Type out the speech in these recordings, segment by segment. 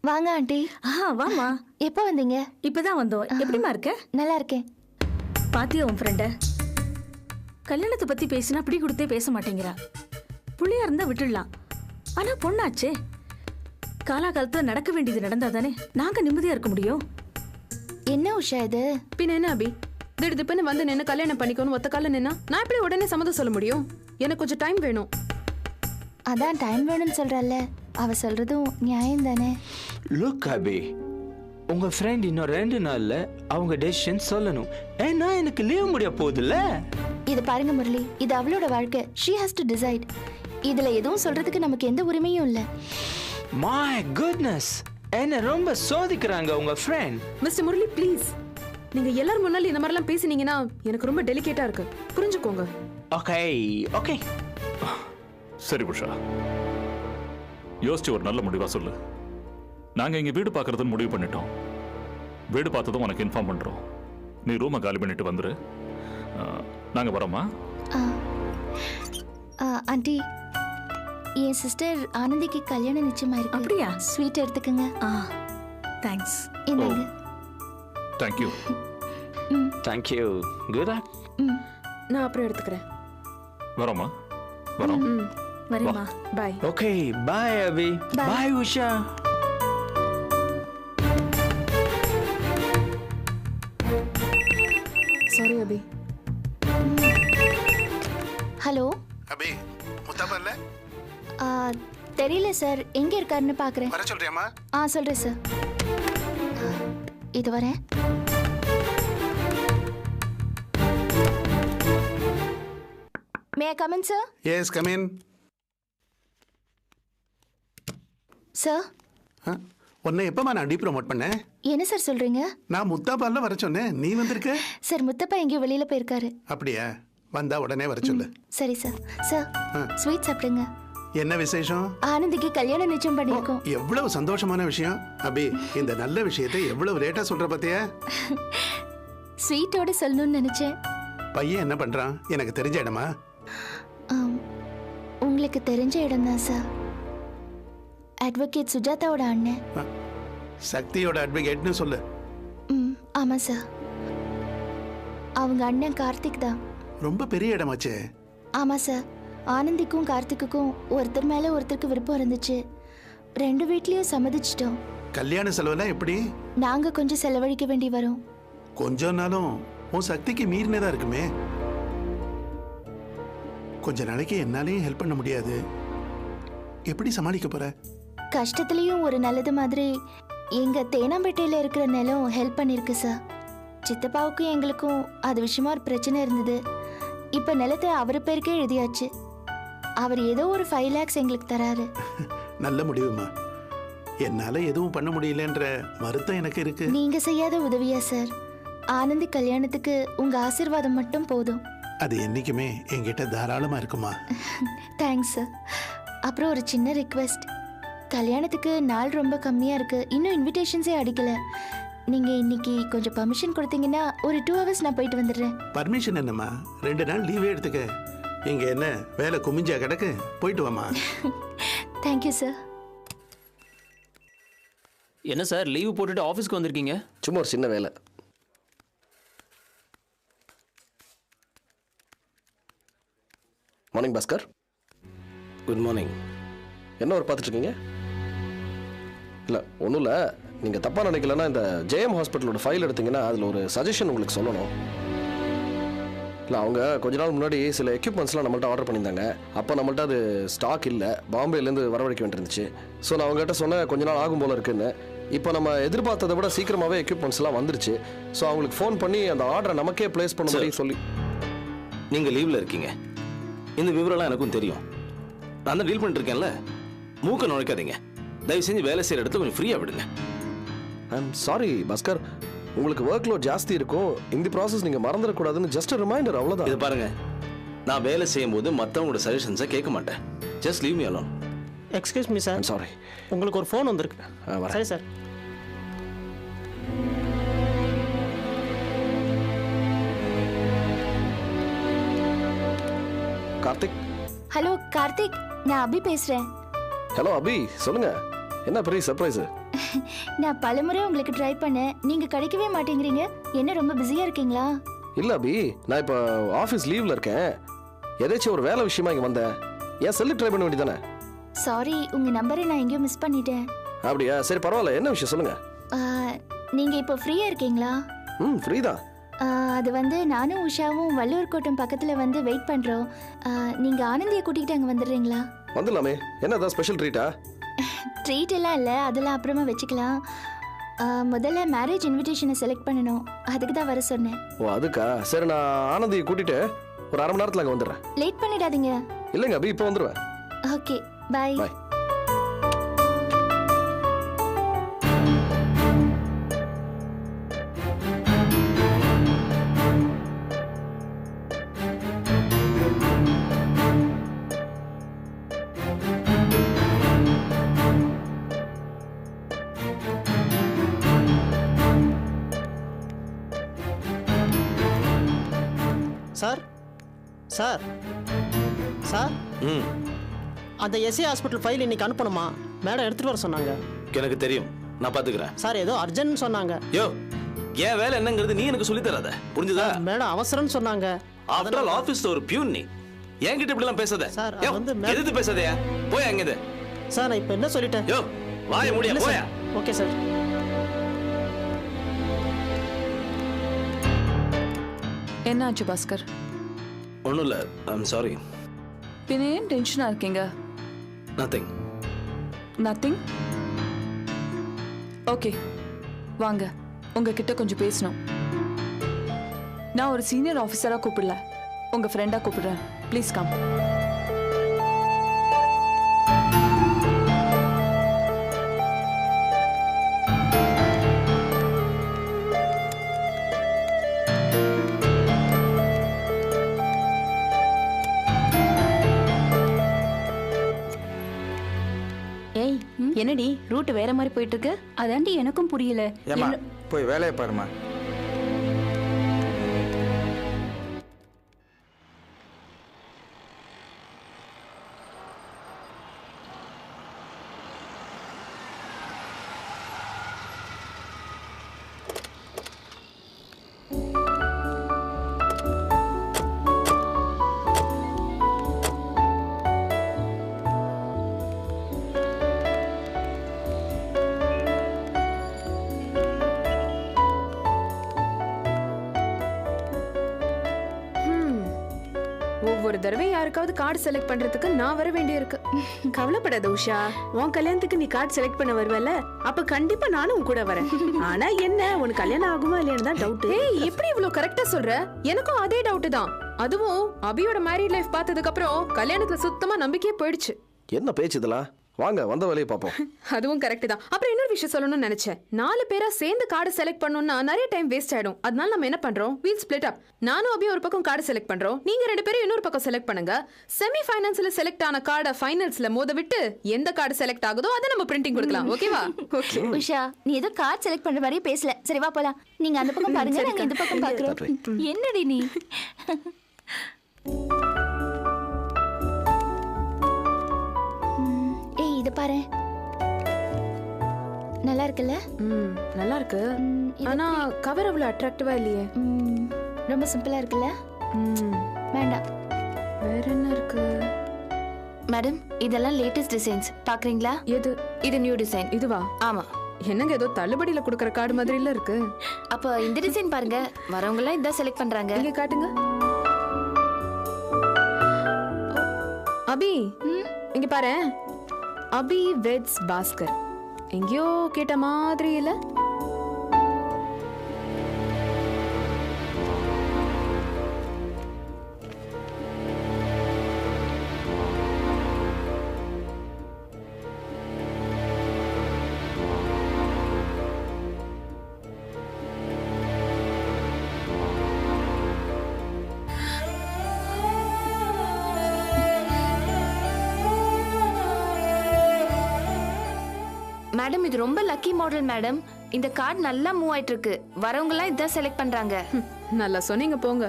வாங்க ஆண்டி. வாமா. எப்போ வந்தீங்க? இப்பதான் வந்தோம். எப்படிமா இருக்க? நல்லா இருக்கேன். பாத்தியா உன் ஃப்ரெண்ட? கல்யாணத்தை பத்தி பேசினா அப்படி கொடுத்தே பேச மாட்டேங்கிறா. புள்ளியா இருந்தா விட்டுடலாம், ஆனா பொண்ணாச்சே, காலாகாலத்துல நடக்க வேண்டியது நடந்தாதானே நாங்க நிம்மதியா இருக்க முடியும். என்ன உஷா இது? பின்ன என்ன அபி, திடுதிப்புன்னு வந்து நின்று கல்யாணம் பண்ணிக்கணும் ஒத்த கால நின்னா நான் எப்படி உடனே சம்மதம் சொல்ல முடியும்? எனக்கு கொஞ்சம் டைம் வேணும். அதான் டைம் வேணும்னு சொல்றல்ல, அவ சொல்றதும் நியாயம் தானே. லுக் அபி, உங்க ஃப்ரெண்ட் இன்னும் 2 நாள்ல அவங்க டெசிஷன் சொல்லணும். ஏன்னா எனக்கு லீவ் முடிய போகுதுல்ல. இது பாருங்க முரளி, இது அவளோட வாழ்க்கை. she has to decide. இதுல எதுவும் சொல்றதுக்கு நமக்கு எந்த உரிமையும் இல்ல. My goodness, என்ன ரொம்ப சோதிக்கிறாங்க உங்க ஃப்ரெண்ட். மிஸ்டர் முரளி ப்ளீஸ், நீங்க எல்லாரும் முன்னாடி இந்த மாதிரிலாம் பேசினீங்கன்னா எனக்கு ரொம்ப டெலிகேட்டா இருக்கு, புரிஞ்சுக்கோங்க. Okay okay. சரி உஷா, யோசிச்சு ஒரு நல்ல முடிவா சொல்லு. நாங்க இங்க வீடு பார்க்கறதுன்னு முடிவு பண்ணிட்டோம். வீடு பார்த்ததும் உனக்கு இன்ஃபார்ம் பண்றோம். நீ ரூமை காலி பண்ணிட்டு வந்துரு. நாங்க வரோமா? ஆண்டி, என் சிஸ்டர் ஆனந்திக்கு கல்யாணம் நிச்சயமா இருக்கு. அப்படியா? ஸ்வீட் எடுத்துக்கங்க. தேங்க்ஸ். என்னங்க? தேங்க்யூ. தேங்க்யூ. குட். நான் அப்புறம் எடுத்துக்கிறேன். வரோமா? வரோம். வரேம்மா. பாய். ஓகே பாய் அபி. பாய் உஷா. சாரி அபி. ஹலோ அபி, முத்தாப்பா இல்ல? தெரியல சார், எங்க இருக்காருன்னு பாக்குறேன். வர சொல்றியாமா? சொல்றேன் சார். இது வரேன். May I come in sir? Yes, come in. Sir, உன்னை எப்பமா நான் ப்ரோமோட் பண்ணேன்? என்ன சார் சொல்றீங்க? நான் முத்தாப்பால வர சொன்னேன், நீ வந்திருக்க? சார், முத்தப்பா எங்கேயோ வெளியில போயிருக்காரு. அப்படியா? வந்தா உடனே வர சொல்லு. சரி சார். சார், ஸ்வீட் சாப்பிடுங்க. என்ன விசேஷம்? ஆனந்திக்கு கல்யாணம் நிச்சயம் பண்ணிருக்கோம். எவ்வளவு சந்தோஷமான விஷயம் அபி. இந்த நல்ல விஷயத்தை எவ்வளவு லேட்டா சொல்ற பாத்தியா? ஸ்வீட்டோட சொல்லணும்னு நினைச்சேன். பையன் என்ன பண்றான்? எனக்கு தெரிஞ்ச இடமா? உங்களுக்கு தெரிஞ்ச இடம் தான் சார். அட்வொகேட் சுஜாதாவோட அண்ணன். சக்தியோட அட்வொகேட்னு சொல்லு. ஆமா சார், அவங்க அண்ணன் கார்த்திக் தான். ரொம்ப பெரிய இடமாச்சே. ஆமா சார், ஆனந்திக்கும் கார்த்திக்குக்கும் ஒருத்தர் மேல ஒருத்தருக்கு விருப்பம் இருந்துச்சு. 2 வீட்லயும் சம்மதிச்சிட்டோம். கல்யாண செலவெல்லாம் எப்படி? நாங்க கொஞ்சம் செலவழிக்க வேண்டி வரும். கொஞ்ச நாளும் உன் சக்திக்கு மீறினதா இருக்குமே. கொஞ்ச நாளைக்கு என்னாலையும் ஹெல்ப் பண்ண முடியாது. எப்படி சமாளிக்க போற? கஷ்டத்துலயும் ஒரு நல்லது மாதிரி எங்க தேனாம்பேட்டையில இருக்கிற நிலம் ஹெல்ப் பண்ணிருக்கு சார். சித்தப்பாவுக்கும் எங்களுக்கும் அது விஷயமா ஒரு பிரச்சனை இருந்தது. இப்ப நிலத்தை அவர் பேருக்கே எழுதியாச்சு. அவர் ஏதோ ஒரு 5 lakhs எங்களுக்கு தராரு. நல்ல முடிவுமா. என்னால எதுவும் பண்ண முடியலன்ற வருத்தம் எனக்கு இருக்கு. நீங்க செய்யாத உதவியா சார்? ஆனந்தி கல்யாணத்துக்கு உங்க ஆசீர்வாதம் மட்டும் போதும். அது என்னைக்குமே என்கிட்ட தாராளமா இருக்குமா. Thanks sir. அப்புறம் ஒரு சின்ன ரிக்வெஸ்ட். கல்யாணத்துக்கு நாள் ரொம்ப கம்மியா இருக்கு, இன்னும் இன்விடேஷன்ஸே அடிக்கல. நீங்க இன்னைக்கு கொஞ்சம் பர்மிஷன் கொடுத்தீங்கன்னா ஒரு 2 hours நான் போயிட்டு வந்துடுறேன். பர்மிஷன் என்னம்மா? 2 நாள் லீவே எடுத்துக்க. இங்க என்ன வேலை குமிஞ்சா கிடக்கு? போயிட்டு வாமா. Thank you sir. என்ன சார் லீவ் போட்டுட்டு ஆஃபீஸ்க்கு வந்திருக்கீங்க? சும்மா ஒரு சின்ன வேலை. மார்னிங் பாஸ்கர். Good morning. என்ன ஒரு பார்த்துட்டு இருக்கீங்க? இல்லை ஒன்றும் இல்லை, நீங்கள் தப்பாக நினைக்கலன்னா இந்த ஜெயம் ஹாஸ்பிட்டலோட ஃபைல் எடுத்தீங்கன்னா அதில் ஒரு சஜஷன் உங்களுக்கு சொல்லணும். இல்லை அவங்க கொஞ்ச நாள் முன்னாடி சில எக்யூப்மெண்ட்ஸ்லாம் நம்மள்ட்ட ஆர்டர் பண்ணியிருந்தாங்க. அப்போ நம்மள்ட்ட அது ஸ்டாக் இல்லை, பாம்பேலேருந்து வரவழைக்க வேண்டியிருந்துச்சு. ஸோ நான் அவங்ககிட்ட சொன்னேன் கொஞ்ச நாள் ஆகும் போல் இருக்குன்னு. இப்போ நம்ம எதிர்பார்த்ததை விட சீக்கிரமாகவே எக்யூப்மெண்ட்ஸ்லாம் வந்துருச்சு. ஸோ அவங்களுக்கு ஃபோன் பண்ணி அந்த ஆர்டரை நமக்கே ப்ளேஸ் பண்ண முடியும் சொல்லி. நீங்கள் லீவில் இருக்கீங்க, இந்த விவரம்லாம் எனக்கும் தெரியும். நான் தான் டீல் பண்ணிட்டுருக்கேன்ல, மூக்க நுழைக்காதீங்க. தயவு செஞ்சு வேலை செய்கிற இடத்துல கொஞ்சம் ஃப்ரீயாக விடுங்க. ஐம் சாரி பாஸ்கர், உங்களுக்கு ஒர்க் லோட் ஜாஸ்தி இருக்கும். இந்த ப்ராசஸ் நீங்கள் மறந்துடக்கூடாதுன்னு ஜஸ்ட் ரிமைண்டர், அவ்வளோதான். இது பாருங்க, நான் வேலை செய்யும் போது மற்றவங்களோட சஜஷன்ஸை கேட்க மாட்டேன். Just leave me alone. Excuse me sir. Sorry, உங்களுக்கு ஒரு ஃபோன் வந்திருக்கு. சரி சார். கார்த்திக். ஹலோ கார்த்திக், நான் அபி பேசுறேன். ஹலோ அபி, சொல்லுங்க. என்ன பெரிய சர்ப்ரைஸ்? நான் பலமுறை உங்களுக்கு ட்ரை பண்ணேன், நீங்க கிடைக்கவே மாட்டேங்கிறீங்க. என்ன ரொம்ப பிஸியா இருக்கீங்களா? இல்ல அபி, நான் இப்போ ஆஃபீஸ் லீவ்ல இருக்கேன். ஏதாச்சும் ஒரு வேலை விஷயமா இங்க வந்தேன். ஏன் செல்லு ட்ரை பண்ண வேண்டியதானே? சாரி, உங்க நம்பரை நான் எங்கேயோ மிஸ் பண்ணிட்டேன். அப்படியா? சரி பரவாயில்ல, என்ன விஷயம் சொல்லுங்க. நீங்க இப்போ ஃப்ரீயா இருக்கீங்களா? ஃப்ரீ தான். அது வந்து நானும் உஷாவும் வள்ளுவர் கோட்டம் பக்கத்துல வந்து வெயிட் பண்றோம். நீங்க ஆனந்தியை கூட்டிகிட்டு அங்க வந்துடுறீங்களா? வந்துடலாமே. என்ன ஏதாவது ஸ்பெஷல் ட்ரீட்டா? ட்ரீட் எல்லாம் இல்லை, அதெல்லாம் அப்புறமா வச்சுக்கலாம். முதல்ல மேரேஜ் இன்விடேஷனை செலக்ட் பண்ணணும், அதுக்கு தான் வர சொன்னேன். ஓ அதுக்கா? சரி, நான் ஆனந்தியை கூட்டிட்டு ஒரு அரை மணி நேரத்தில் அங்கே வந்துடுறேன். லேட் பண்ணிடாதீங்க. இல்லைங்க அபி, இப்போ வந்துடுவேன். ஓகே, பாய். பாய். சார் சார் சார் ம் அந்த எஸ்ஏ ஹாஸ்பிட்டல் ஃபைல் இன்னைக்கு அனுப்பணுமா? மேடம் எடுத்துட்டு வர சொன்னாங்க. எனக்கு தெரியும், நான் பாத்துக்கிறேன். சார் ஏதோ அர்ஜென்ட்னு சொன்னாங்க. யோ, என் வேலை என்னங்கிறது நீ எனக்கு சொல்லி தராத, புரிஞ்சுதா? மேடம் அவசரம்னு சொன்னாங்க. ஆஃப்டர் ஆல் ஆபீஸ்ல ஒரு பியூன், நீ என்கிட்ட இப்படி எல்லாம் பேசாத. சார், யோ, வந்து எதிர்த்து பேசாதயா? போய் அங்கது. சார் நான் இப்போ என்ன சொல்லிட்டேன்? யோ, வாய முடியா, இல்ல போயா. சார். Okay sir. என்னாச்சு பாஸ்கர்? ஒன்றும் இல்லை, ஐம் சாரி. பின்ன ஏன் டென்ஷனாக இருக்கீங்க? நத்திங். நத்திங்? ஓகே வாங்க, உங்ககிட்ட கொஞ்சம் பேசணும். நான் ஒரு சீனியர் ஆஃபீஸராக கூப்பிடல, உங்கள் ஃப்ரெண்டாக கூப்பிடுறேன். Please come. ஏய், என்னடி ரூட் வேற மாதிரி போயிட்டு இருக்கு? அதாண்டி எனக்கும் புரியல. ஏமா போய் வேலையை பாருமா. ஒவ்வொரு தடவை யாருக்காவது கார்டு செலக்ட் பண்றதுக்கு நான் வர வேண்டியிருக்கு. கவலைப்படாத உஷா, உன் கல்யாணத்துக்கு நீ கார்டு செலக்ட் பண்ண வருவல்ல, அப்ப கண்டிப்பா நானும் உன் கூட வரேன். ஆனா என்ன, உனக்கு கல்யாணம் ஆகுமா இல்லையான்னு தான் டவுட். ஏய், எப்படி இவ்வளவு கரெக்டா சொல்ற? எனக்கும் அதே டவுட் தான். அதுவும் அபியோட மேரிட் லைஃப் பார்த்ததுக்கு அப்புறம் கல்யாணத்துல சுத்தமா நம்பிக்கையே போயிடுச்சு. என்ன பேச்சு இதெல்லாம்? வாங்க வந்த வேலையை பார்ப்போம். அதுவும் கரெக்ட் தான். அப்புறம் இன்னொரு விஷயம் சொல்லணும்னு நினைச்சேன். 4 பேரா சேர்ந்து கார்டு செலக்ட் பண்ணணும்னா நிறைய டைம் வேஸ்ட் ஆயிடும். அதனால நம்ம என்ன பண்றோம், வீல் ஸ்பிளிட் அப். நானும் அபி ஒரு பக்கம் கார்டு செலக்ட் பண்றோம், நீங்க 2 பேரும் இன்னொரு பக்கம் செலக்ட் பண்ணுங்க. செமி ஃபைனல்ஸ்ல செலக்ட் ஆன கார்டை ஃபைனல்ஸ்ல மோத விட்டு எந்த கார்டு செலக்ட் ஆகுதோ அதை நம்ம பிரிண்டிங் கொடுக்கலாம். ஓகேவா? ஓகே உஷா, நீ ஏதோ கார்டு செலக்ட் பண்ற மாதிரியே பேசல. சரி வா போலாம். நீங்க அந்த பக்கம் பாருங்க, நாங்க இந்த பக்கம் பாக்குறோம். என்னடி நீ? ஏய், இத பாரு, நல்லா இருக்குல்ல? நல்லா இருக்கு. ஆனா கவர் அவ்வளவு அட்ராக்டிவா இல்லையே. ரொம்ப சிம்பிளா இருக்குல்ல? வேண்டாம். வேற என்ன இருக்கு? மேடம், இதெல்லாம் லேட்டஸ்ட் டிசைன்ஸ் பாக்குறீங்களா? எது? இது நியூ டிசைன். இதுவா? ஆமா. என்னங்க ஏதோ தள்ளுபடியில கொடுக்கற கார்டு மாதிரி இல்ல இருக்கு. அப்ப இந்த டிசைன் பாருங்க, வரவங்க எல்லாம் இதான் செலக்ட் பண்றாங்க. இங்க காட்டுங்க. அபி, இங்க பாரு. அபி வெட்ஸ் பாஸ்கர். எங்கேயோ கேட்ட மாதிரி இல்ல? மேடம், இது ரொம்ப லக்கி மாடல் மேடம். இந்த கார்டு நல்லா மூவ் ஆயிட்டு இருக்கு. வரவங்க எல்லாம் இதான் செலக்ட் பண்றாங்க. நல்லா சொன்னீங்க போங்க.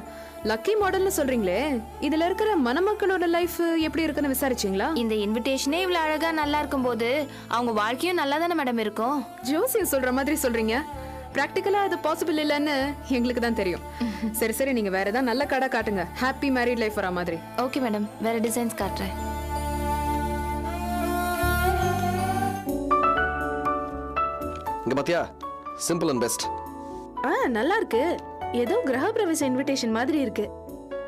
லக்கி மாடல்னு சொல்றீங்களே, இதுல இருக்கிற மணமக்களோட லைஃப் எப்படி இருக்குன்னு விசாரிச்சீங்களா? இந்த இன்விடேஷனே இவ்வளவு அழகா நல்லா இருக்கும்போது அவங்க வாழ்க்கையும் நல்லா தானே மேடம் இருக்கும். ஜோசியம் சொல்ற மாதிரி சொல்றீங்க. பிராக்டிக்கலா அது பாசிபிள் இல்லைன்னு எங்களுக்கு தான் தெரியும். சரி சரி, நீங்க வேற ஏதாவது நல்ல கடை காட்டுங்க, ஹாப்பி மேரிட் லைஃப் வர மாதிரி. ஓகே மேடம், வேற டிசைன்ஸ் காட்டுறேன். இங்க பாத்தியா, சிம்பிள் அண்ட் பெஸ்ட். நல்லா இருக்கு. ஏதோ கிரக பிரவேச இன்விடேஷன் மாதிரி இருக்கு.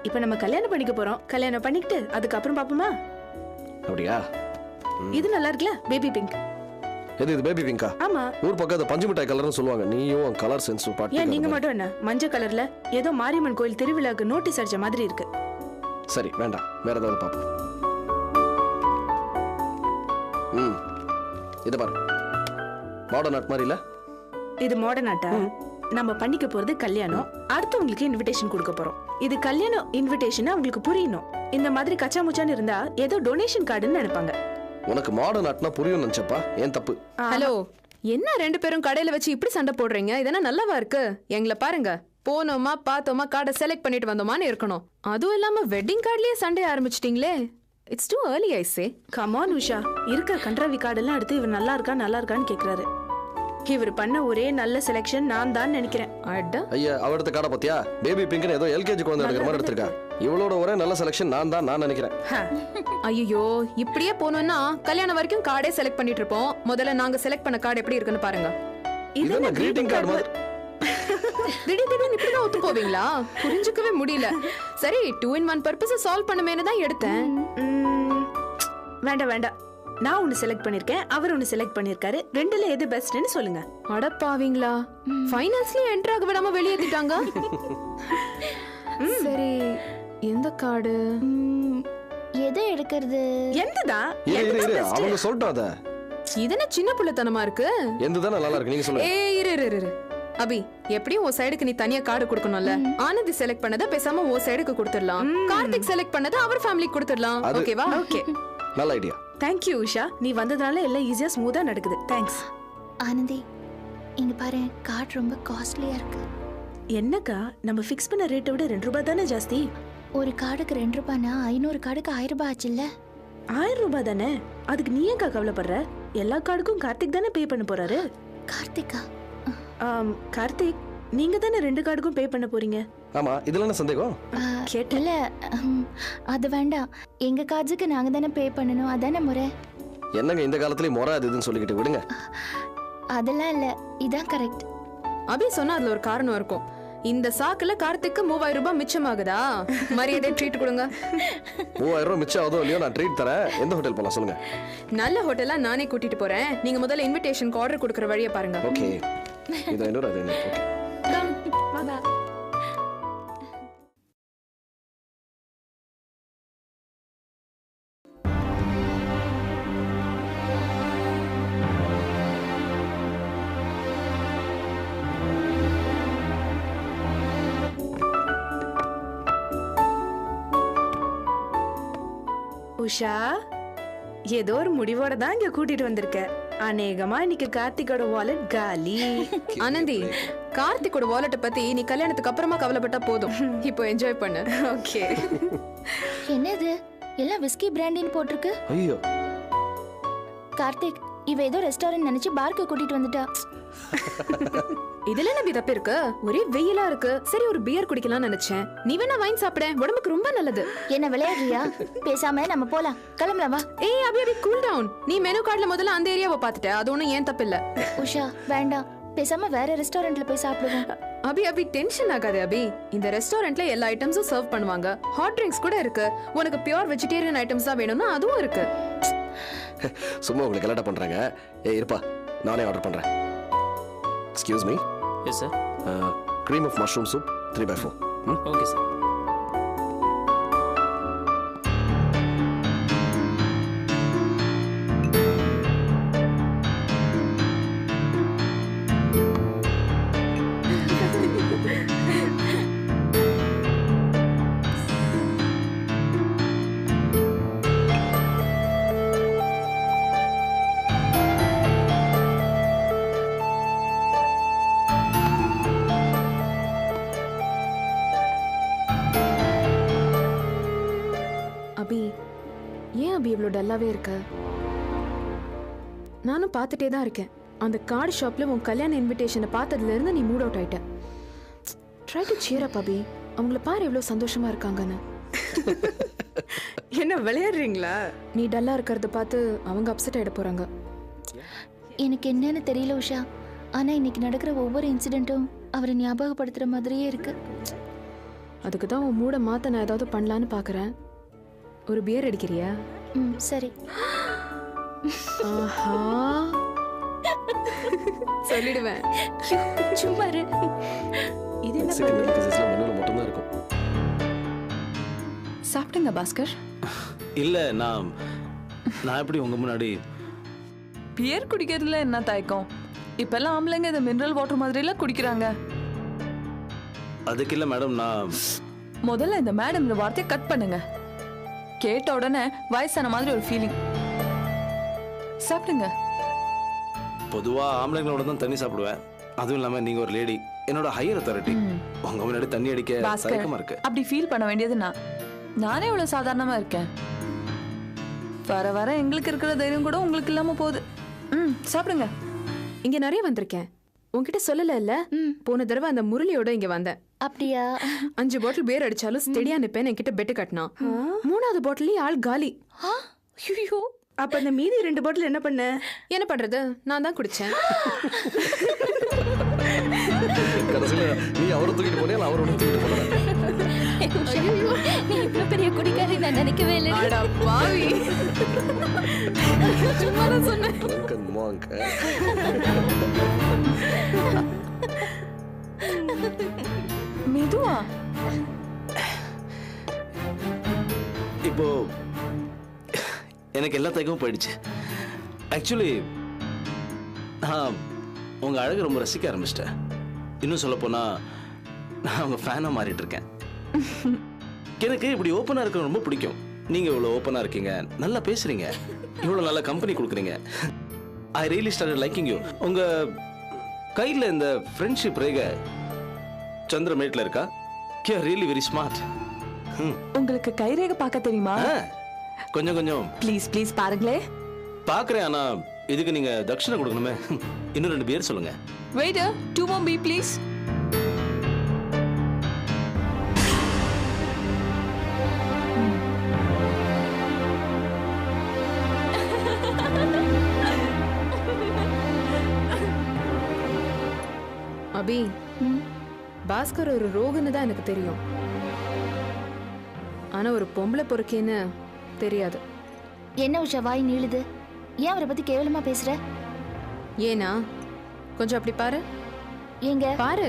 இப்போ நம்ம கல்யாணம் பண்ணிக்க போறோம். கல்யாணம் பண்ணிக்கிட்டு அதுக்கப்புறம் பாப்போமா? அப்படியா? இது நல்லா இருக்குல்ல, பேபி பிங்க். எது இது, பேபி பிங்கா? ஆமா. ஊர் பக்கம் அது பஞ்சு மிட்டாய் கலர்னு சொல்லுவாங்க. நீயும் கலர் சென்ஸ் பாட்டு. ஏன் நீங்க மட்டும் என்ன மஞ்சள் கலர்ல ஏதோ மாரியம்மன் கோயில் திருவிழாக்கு நோட்டீஸ் அடிச்ச மாதிரி இருக்கு. சரி வேண்டாம், வேற ஏதாவது பாப்போம். இது பாரு, மாடர்ன் ஆர்ட் மாதிரி இல்ல? இது மாடர்ன் ஆர்ட்டா? நம்ம பண்ணிக்க போறது கல்யாணம், அடுத்து உங்களுக்கு இன்விடேஷன் கொடுக்க போறோம். இது கல்யாணம் இன்விடேஷன் உங்களுக்கு புரியணும். இந்த மாதிரி கச்சா முச்சான்னு இருந்தா ஏதோ டொனேஷன் கார்டுன்னு நினைப்பாங்க. உனக்கு மாடர்ன் ஆர்ட்னா புரியும் நினைச்சப்பா, ஏன் தப்பு? ஹலோ, என்ன ரெண்டு பேரும் கடையில வச்சு இப்படி சண்டை போடுறீங்க? இதெல்லாம் நல்லாவா இருக்கு? எங்களை பாருங்க, போனோமா பார்த்தோமா கார்டை செலக்ட் பண்ணிட்டு வந்தோமான்னு இருக்கணும். அதுவும் இல்லாம வெட்டிங் கார்டுலயே சண்டை ஆரம்பிச்சிட்டீங்களே. It's too early I say. Come on Usha, இருக்க கண்ட்ராவி கார்டெல்லாம் எடுத்து இவர் நல்லா இருக்கான்னு கேக்குறாரு. இவர் பண்ண ஒரே நல்ல செலக்ஷன் நான் தான் நினைக்கிறேன். அட ஐயா, அவ எடுத்த கார்டை பாத்தியா? பேபி பிங்க்னு ஏதோ எல்கேஜி குழந்தை எடுக்கிற மாதிரி எடுத்திருக்கா. இவளோட ஒரே நல்ல செலக்ஷன் நான் நினைக்கிறேன். ஐயோ, இப்படியே போனோம்னா கல்யாணம் வரைக்கும் கார்டே செலக்ட் பண்ணிட்டு இருப்போம். முதல்ல நாங்க செலக்ட் பண்ண கார்டு எப்படி இருக்குன்னு பாருங்க. இது என்ன கிரீட்டிங் கார்டு மாதிரி? திடீர்னு இப்படிதான் ஒத்து போவீங்களா? புரிஞ்சுக்கவே முடியல. சரி, 2 in 1 பர்பஸ் சால்வ் பண்ணுமேனு தான் எடுத்தேன். வேண்டாம், நான் ஒன்னு செலக்ட் பண்ணிருக்கேன், அவர் ஒன்னு செலக்ட் பண்ணிருக்காரு. ரெண்டுல எது பெஸ்ட்னு சொல்லுங்க. அடப்பாவீங்களா, ஃபைனல்ஸ்ல என்டர் ஆக விடாம வெளியேத்திட்டாங்க. சரி, எந்த கார்டு எதை எடுக்கிறது? எந்ததா? அவங்க சொல்லிட்டாத. இதென்ன சின்ன புள்ளத்தனமா இருக்கு? எந்ததா நல்லா இருக்கு, நீங்க சொல்லுங்க. ஏய் இரு அபி, எப்படியும் உன் சைடுக்கு நீ தனியா கார்டு கொடுக்கணும்ல. ஆனந்தி செலக்ட் பண்ணத பேசாம உன் சைடுக்கு கொடுத்துடலாம். கார்த்திக் செலக்ட் பண்ணத அவர் ஃபேமிலிக்கு கொடுத்துடலாம். ஓகேவா? ஓகே, நல்ல ஐடியா. Thank you உஷா, நீ வந்ததால எல்லாம் ஈஸியா ஸ்மூத்தா நடக்குது. தேங்க்ஸ். ஆனந்தி, இங்க பாரு, கார்டு ரொம்ப காஸ்ட்லியா இருக்கு. என்னக்கா, நம்ம ஃபிக்ஸ் பண்ண ரேட்டை விட 2 ரூபாய் தானே ஜாஸ்தி. ஒரு கார்டுக்கு 2 ரூபாய்னா 500 கார்டுக்கு 1000 ரூபாய் ஆச்சுல்ல? 1000 ரூபாய் தானே, அதுக்கு நீ ஏன்க்கா கவலைப்படுற? எல்லா கார்டுக்கும் கார்த்திக் தானே பே பண்ண போறாரு. கார்த்திகா? கார்த்திக், நீங்க தானே 2 கார்டுக்கும் பே பண்ண போறீங்க. ஆமா, இதுல என்ன சந்தேகம்? கேட்டல, அது வேண்டாம். எங்க கார்டுக்கு நாங்க தானே பே பண்ணணும், அதானே முறை. என்னங்க இந்த காலத்துல முறை அதுன்னு சொல்லிக்கிட்டு விடுங்க. அதெல்லாம் இல்ல, இதான் கரெக்ட். அபி சொன்னா அதுல ஒரு காரணம் இருக்கும். இந்த சாக்குல கார்த்திக்கு 3000 ரூபாய் மிச்சமாகுதா? மரியாதை ட்ரீட் கொடுங்க. 3000 ரூபாய் மிச்சம் ஆகுதோ இல்லையோ, நான் ட்ரீட் தரேன். எந்த ஹோட்டல் போலாம் சொல்லுங்க? நல்ல ஹோட்டலா நானே கூட்டிட்டு போறேன். நீங்க முதல்ல இன்விடேஷனுக்கு ஆர்டர் கொடுக்கற வழியை பாருங்க. ஓகே, இது 500 அது 500. ஓகே, வாடா. உஷா, ஏதோ ஒரு முடிவோட தான் இங்க கூட்டிட்டு வந்திருக்க. அநேகமா இன்னைக்கு கார்த்திகோட வாலெட் காலி. ஆனந்தி, கார்த்திகோட வாலெட்டை பத்தி நீ கல்யாணத்துக்கு அப்புறமா கவலைப்பட்டா போதும். இப்போ என்ஜாய் பண்ணு. ஓகே. என்னது, எல்லாம் விஸ்கி பிராண்டின்னு போட்டிருக்கு. ஐயோ கார்த்திக், இவ ஏதோ ரெஸ்டாரண்ட் நினைச்சு பார்க்கு கூட்டிட்டு வந்துட்டா. இதுல என்ன தப்பு இருக்கு? ஒரே வெயிலா இருக்கு. சரி, ஒரு பியர் குடிக்கலாம்னு நினைச்சேன். நீ வேணா வைன் சாப்பிட, உடம்புக்கு ரொம்ப நல்லது. என்ன விளையாடுறியா? பேசாம நம்ம போலாம், கிளம்பலாம் வா. ஏய் அபி, கூல் டவுன். நீ மெனு கார்டுல முதல்ல அந்த ஏரியாவை பார்த்துட்ட, அது ஒண்ணும் ஏன் தப்பு இல்ல. உஷா வேண்டாம், பேசாம வேற ரெஸ்டாரண்ட்ல போய் சாப்பிடுவோம். அபி டென்ஷன் ஆகாதே அபி. இந்த ரெஸ்டாரண்ட்ல எல்லா ஐட்டம்ஸும் சர்வ் பண்ணுவாங்க. ஹாட் ட்ரிங்க்ஸ் கூட இருக்கு. உனக்கு பியூர் வெஜிடேரியன் ஐட்டம்ஸ் தான் வேணும்னா அதுவும் இருக்கு. சும்மா உங்களுக்கு கலாட்டா பண்றாங்க. ஏய் இருப்பா, நானே ஆர்டர் பண்றேன். Excuse me. Yes sir. cream of mushroom soup 3/4. Okay sir. ஏன் அபி இவ்வளோ டல்லாவே இருக்க? நானும் பார்த்துட்டே தான் இருக்கேன். அந்த கார்டு ஷாப்ல உன் கல்யாண இன்விடேஷனை பார்த்ததுல இருந்து நீ மூட் அவுட் ஆயிட்ட. ட்ரை டு cheer up அபி. அவங்கள பாரு எவ்வளவு சந்தோஷமா இருக்காங்கன்னு. என்ன விளையாடுறீங்களா? நீ டல்லா இருக்கிறத பார்த்து அவங்க அப்செட் ஆயிட போறாங்க. எனக்கு என்னன்னு தெரியல உஷா, ஆனா இன்னைக்கு நடக்கிற ஒவ்வொரு இன்சிடென்ட்டும் அவரை ஞாபகப்படுத்துற மாதிரியே இருக்கு. அதுக்கு தான் உன் மூட மாத்த நான் ஏதாவது பண்ணலான்னு பாக்குறேன். ஒரு பியர் அடிக்கிறியா? சரி. ஆஹா, சொல்லிடுவேன். சும்மா இரு. இது என்ன செகண்டரி பிசினஸ்ல மெனுல மட்டும் தான் இருக்கும். சாப்பிடுங்க பாஸ்கர். இல்ல நான் எப்படி உங்க முன்னாடி பியர் குடிக்கிறதுல என்ன தயக்கம்? இப்பெல்லாம் ஆம்பளைங்க இந்த மினரல் வாட்டர் மாதிரிலாம் குடிக்கிறாங்க. அதுக்கு இல்ல மேடம், நான் முதல்ல இந்த மேடம் வார்த்தையை கட் பண்ணுங்க. கேட்ட உடனே வயசான மாதிரி ஒரு ஃபீலிங். சாப்பிடுங்க. பொதுவா ஆம்பளைங்களோட தான் தண்ணி சாப்பிடுவேன். அதுவும் இல்லாம நீங்க ஒரு லேடி, என்னோட ஹையர் அத்தாரிட்டி. உங்க முன்னாடி தண்ணி அடிக்க தயக்கமா இருக்கு. அப்படி ஃபீல் பண்ண வேண்டியது நானே இவ்வளவு சாதாரணமா இருக்கேன். வர வர எங்களுக்கு இருக்கிற தைரியம் கூட உங்களுக்கு இல்லாம போகுது. சாப்பிடுங்க. இங்க நிறைய வந்திருக்கேன். உன்கிட்ட சொல்லல இல்ல? போன தடவை அந்த முரளியோட இங்க வந்தேன். அப்படியா? 5 பாட்டில் பேர் அடிச்சாலும் ஸ்டெடியா நிப்பேன். என்கிட்ட பெட்டு கட்டினான். 3வது பாட்டிலே ஆள் காலி. ஐயோ, அப்ப அந்த மீதி 2 பாட்டில் என்ன பண்ண? என்ன பண்றது, நான் தான் குடிச்சேன். கடைசியில நீ அவரை தூக்கிட்டு போனியா இல்ல அவரோட தூக்கிட்டு போனா? நீ இவ்வளவு பெரிய குடிக்காரி நான் நினைக்கவே இல்லை. அட பாவி, சும்மா தான் சொன்னேன். மெதுவா. இப்போ எனக்கு எல்லா தயக்கமும் போயிடுச்சு. ஆக்சுவலி நான் உங்க அழகு ரொம்ப ரசிக்க ஆரம்பிச்சிட்டேன். இன்னும் சொல்ல போனா நான் உங்க ஃபேனா மாறிட்டு இருக்கேன். எனக்கு இப்படி ஓப்பனா இருக்க ரொம்ப பிடிக்கும். நீங்க இவ்வளவு ஓப்பனா இருக்கீங்க, நல்லா பேசுறீங்க, இவ்வளவு நல்ல கம்பெனி கொடுக்குறீங்க. I really started liking you. உங்க கையில இந்த ஃப்ரெண்ட்ஷிப் ரேக சந்திரமேட்ல இருக்கா? You are really very smart. உங்களுக்கு கைரேகை பார்க்க தெரியுமா? கொஞ்சம் கொஞ்சம். ப்ளீஸ் ப்ளீஸ் பாருங்களே. பாக்குறேன், ஆனா இதுக்கு நீங்க தட்சணை கொடுக்கணுமே. இன்னும் 2 பேர் சொல்லுங்க. Waiter, 2 more beer please. அபி, பாஸ்கர் ஒரு ரோகன்னு தான் எனக்கு தெரியும். ஆனா ஒரு பொம்பளை பொறுக்கேன்னு தெரியாது. என்ன உஷா வாய் நீளுது? ஏன் அவரை பத்தி கேவலமா பேசுற? ஏனா கொஞ்சம் அப்படி பாரு. எங்க பாரு.